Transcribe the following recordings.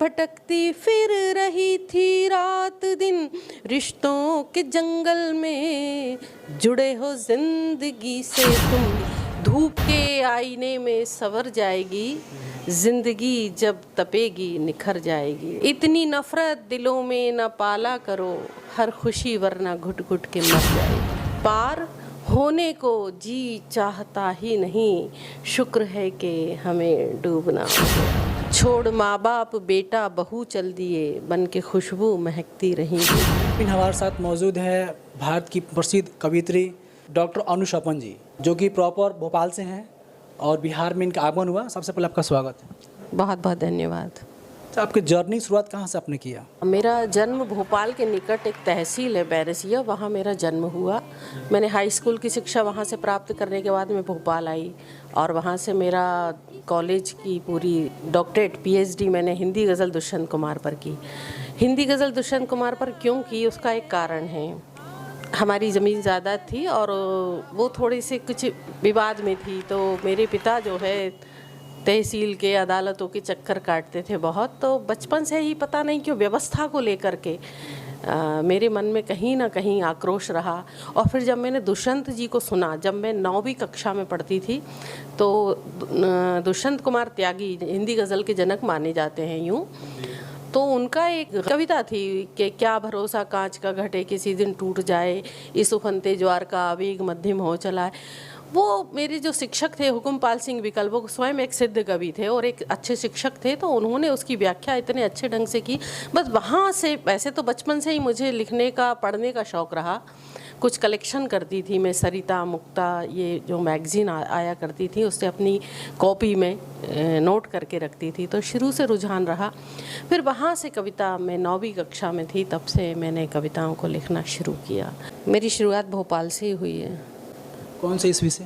भटकती फिर रही थी रात दिन, रिश्तों के जंगल में जुड़े हो जिंदगी से तुम। धूप के आईने में संवर जाएगी जिंदगी, जब तपेगी निखर जाएगी। इतनी नफरत दिलों में न पाला करो, हर खुशी वरना घुट घुट के मर जाएगी। पार होने को जी चाहता ही नहीं, शुक्र है कि हमें डूबना हो गया। छोड़ माँ बाप बेटा बहू चल दिए, बन के खुशबू महकती रहेंगी। हमारे साथ मौजूद है भारत की प्रसिद्ध कवियत्री डॉक्टर अनु स्वपन जी, जो कि प्रॉपर भोपाल से हैं और बिहार में इनका आगमन हुआ। सबसे पहले आपका स्वागत है। बहुत बहुत धन्यवाद। तो आपकी जर्नी शुरुआत कहाँ से आपने किया? मेरा जन्म भोपाल के निकट एक तहसील है बैरसिया, वहाँ मेरा जन्म हुआ। मैंने हाई स्कूल की शिक्षा वहाँ से प्राप्त करने के बाद मैं भोपाल आई और वहाँ से मेरा कॉलेज की पूरी डॉक्टरेट PhD मैंने हिंदी गज़ल दुष्यंत कुमार पर की। हिंदी गज़ल दुष्यंत कुमार पर क्यों की, उसका एक कारण है। हमारी ज़मीन जायदाद थी और वो थोड़ी सी कुछ विवाद में थी, तो मेरे पिता जो है तहसील के अदालतों के चक्कर काटते थे बहुत। तो बचपन से ही पता नहीं क्यों व्यवस्था को लेकर के मेरे मन में कहीं ना कहीं आक्रोश रहा। और फिर जब मैंने दुष्यंत जी को सुना, जब मैं 9वीं कक्षा में पढ़ती थी, तो दुष्यंत कुमार त्यागी हिंदी गज़ल के जनक माने जाते हैं यूँ। तो उनका एक कविता थी कि क्या भरोसा कांच का घटे किसी दिन टूट जाए, इस उफनते ज्वार का आवेग मध्यम हो चला है। वो मेरे जो शिक्षक थे हुकुमपाल सिंह विकल, वो स्वयं एक सिद्ध कवि थे और एक अच्छे शिक्षक थे, तो उन्होंने उसकी व्याख्या इतने अच्छे ढंग से की। बस वहाँ से, वैसे तो बचपन से ही मुझे लिखने का पढ़ने का शौक़ रहा। कुछ कलेक्शन करती थी मैं, सरिता मुक्ता ये जो मैगज़ीन आया करती थी, उससे अपनी कॉपी में नोट करके रखती थी। तो शुरू से रुझान रहा। फिर वहाँ से कविता, मैं 9वीं कक्षा में थी तब से मैंने कविताओं को लिखना शुरू किया। मेरी शुरुआत भोपाल से ही हुई है। कौन से ईस्वी से?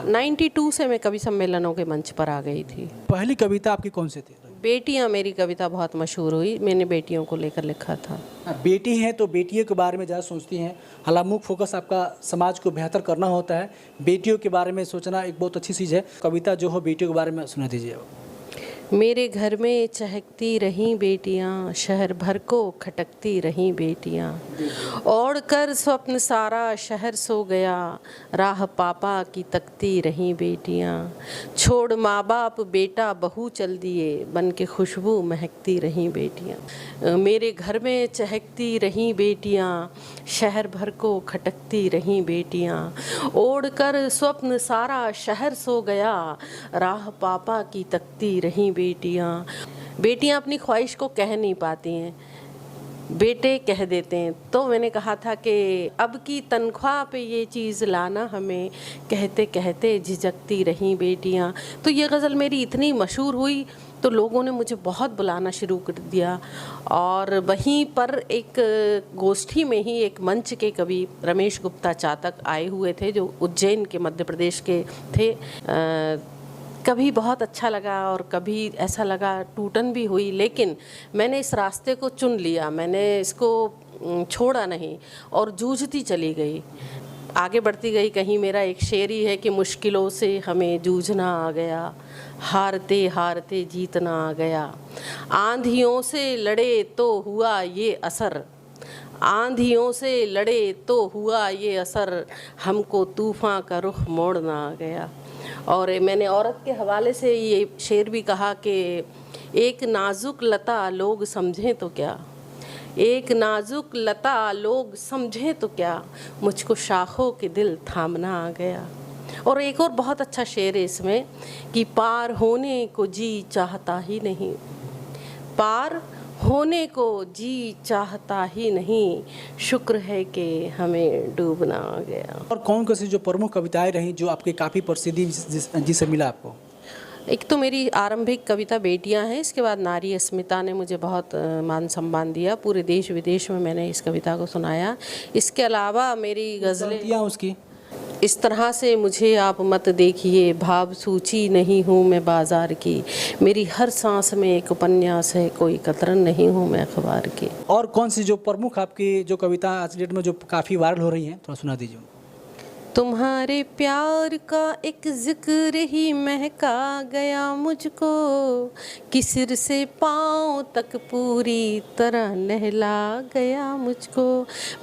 92 से मैं कवि सम्मेलनों के मंच पर आ गई थी। पहली कविता आपकी कौन सी थी? बेटियां मेरी कविता बहुत मशहूर हुई, मैंने बेटियों को लेकर लिखा था। बेटी हैं तो बेटियों के बारे में ज़्यादा सोचती हैं, हालांकि मुख्य फोकस आपका समाज को बेहतर करना होता है। बेटियों के बारे में सोचना एक बहुत अच्छी चीज़ है। कविता जो हो बेटियों के बारे में सुना दीजिए। मेरे घर में चहकती रहीं बेटियां, शहर भर को खटकती रहीं बेटियां। ओढ़ कर स्वप्न सारा शहर सो गया, राह पापा की तकती रहीं बेटियां। छोड़ माँ बाप बेटा बहू चल दिए, बन के खुशबू महकती रहीं बेटियां। मेरे घर में चहकती रहीं बेटियां, शहर भर को खटकती रहीं बेटियां। ओढ़ कर स्वप्न सारा शहर सो गया, राह पापा की तकती रहीं बेटियां अपनी ख्वाहिश को कह नहीं पाती हैं, बेटे कह देते हैं। तो मैंने कहा था कि अब की तनख्वाह पे ये चीज़ लाना हमें, कहते कहते झिझकती रहीं बेटियां। तो ये गज़ल मेरी इतनी मशहूर हुई तो लोगों ने मुझे बहुत बुलाना शुरू कर दिया। और वहीं पर एक गोष्ठी में ही एक मंच के कवि रमेश गुप्ता चातक आए हुए थे, जो उज्जैन के मध्य प्रदेश के थे। कभी बहुत अच्छा लगा और कभी ऐसा लगा टूटन भी हुई, लेकिन मैंने इस रास्ते को चुन लिया, मैंने इसको छोड़ा नहीं और जूझती चली गई, आगे बढ़ती गई। कहीं मेरा एक शेर ही है कि मुश्किलों से हमें जूझना आ गया, हारते हारते जीतना आ गया। आंधियों से लड़े तो हुआ ये असर, आंधियों से लड़े तो हुआ ये असर, हमको तूफ़ान का रुख मोड़ना आ गया। और मैंने औरत के हवाले से ये शेर भी कहा कि एक नाजुक लता लोग समझें तो क्या, एक नाजुक लता लोग समझें तो क्या, मुझको शाखों के दिल थामना आ गया। और एक और बहुत अच्छा शेर है इसमें कि पार होने को जी चाहता ही नहीं, पार होने को जी चाहता ही नहीं, शुक्र है कि हमें डूबना आ गया। और कौन कौन सी जो प्रमुख कविताएं रहीं जो आपकी काफ़ी प्रसिद्धि जिससे मिला आपको? एक तो मेरी आरंभिक कविता बेटियां हैं, इसके बाद नारी अस्मिता ने मुझे बहुत मान सम्मान दिया, पूरे देश विदेश में मैंने इस कविता को सुनाया। इसके अलावा मेरी गज़लें उसकी इस तरह से मुझे आप मत देखिए, भाव सूची नहीं हूँ मैं बाज़ार की, मेरी हर सांस में एक उपन्यास है, कोई कतरन नहीं हूँ मैं अखबार की। और कौन सी जो प्रमुख आपकी जो कविता आज डेट में जो काफ़ी वायरल हो रही हैं, थोड़ा सुना दीजिए। तुम्हारे प्यार का एक जिक्र ही महका गया मुझको, कि सिर से पाँव तक पूरी तरह नहला गया मुझको।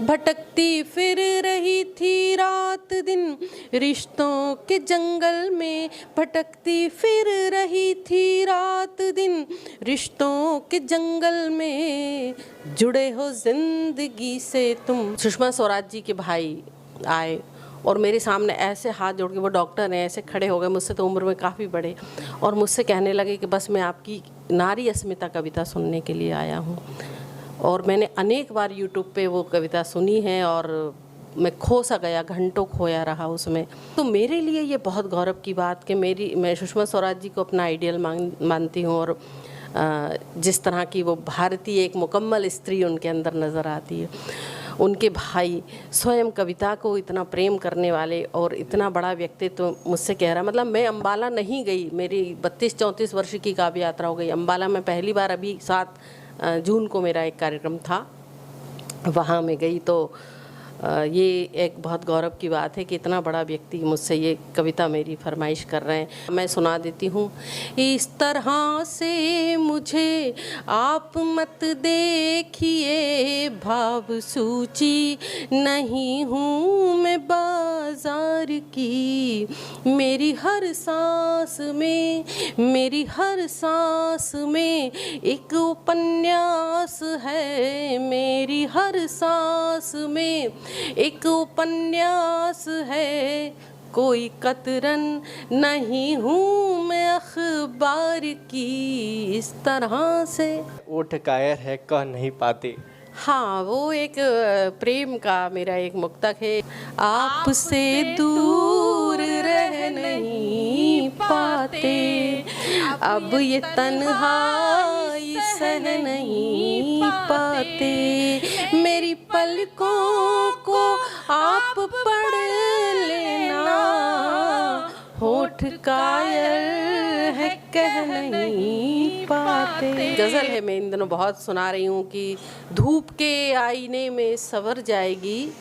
भटकती फिर रही थी रात दिन रिश्तों के जंगल में, भटकती फिर रही थी रात दिन रिश्तों के जंगल में, जुड़े हो जिंदगी से तुम। सुषमा स्वराज जी के भाई आए और मेरे सामने ऐसे हाथ जोड़ के, वो डॉक्टर हैं, ऐसे खड़े हो गए, मुझसे तो उम्र में काफ़ी बड़े, और मुझसे कहने लगे कि बस मैं आपकी नारी अस्मिता कविता सुनने के लिए आया हूँ। और मैंने अनेक बार यूट्यूब पे वो कविता सुनी है और मैं खो सा गया, घंटों खोया रहा उसमें। तो मेरे लिए ये बहुत गौरव की बात कि मैं सुषमा स्वराज जी को अपना आइडियल मानती हूँ, और जिस तरह की वो भारतीय एक मुकम्मल स्त्री उनके अंदर नज़र आती है। उनके भाई स्वयं कविता को इतना प्रेम करने वाले और इतना बड़ा व्यक्तित्व तो मुझसे कह रहा, मतलब मैं अम्बाला नहीं गई, मेरी 32-34 वर्ष की काव्य यात्रा हो गई। अम्बाला में पहली बार अभी 7 जून को मेरा एक कार्यक्रम था, वहाँ मैं गई। तो ये एक बहुत गौरव की बात है कि इतना बड़ा व्यक्ति मुझसे ये कविता मेरी फरमाइश कर रहे हैं। मैं सुना देती हूँ। इस तरह से मुझे आप मत देखिए, भाव सूची नहीं हूँ मैं बाजार की। मेरी हर सांस में, मेरी हर सांस में एक उपन्यास है, मेरी हर सांस में एक उपन्यास है। कोई कतरन नहीं हूँ मैं अखबार की। इस तरह से ओठ कायर है कह नहीं पाते। हाँ, वो एक प्रेम का मेरा एक मुक्तक है। आपसे दूर रह नहीं पाते, अब ये तन्हाई सह नहीं पाते। मेरी पलकों को आप पढ़ लेना, होठ कायल है कह नहीं पाते। गज़ल है, मैं इन दिनों बहुत सुना रही हूँ कि धूप के आईने में संवर जाएगी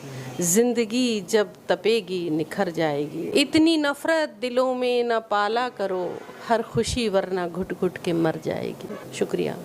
जिंदगी, जब तपेगी निखर जाएगी। इतनी नफरत दिलों में न पाला करो, हर खुशी वरना घुट घुट के मर जाएगी। शुक्रिया।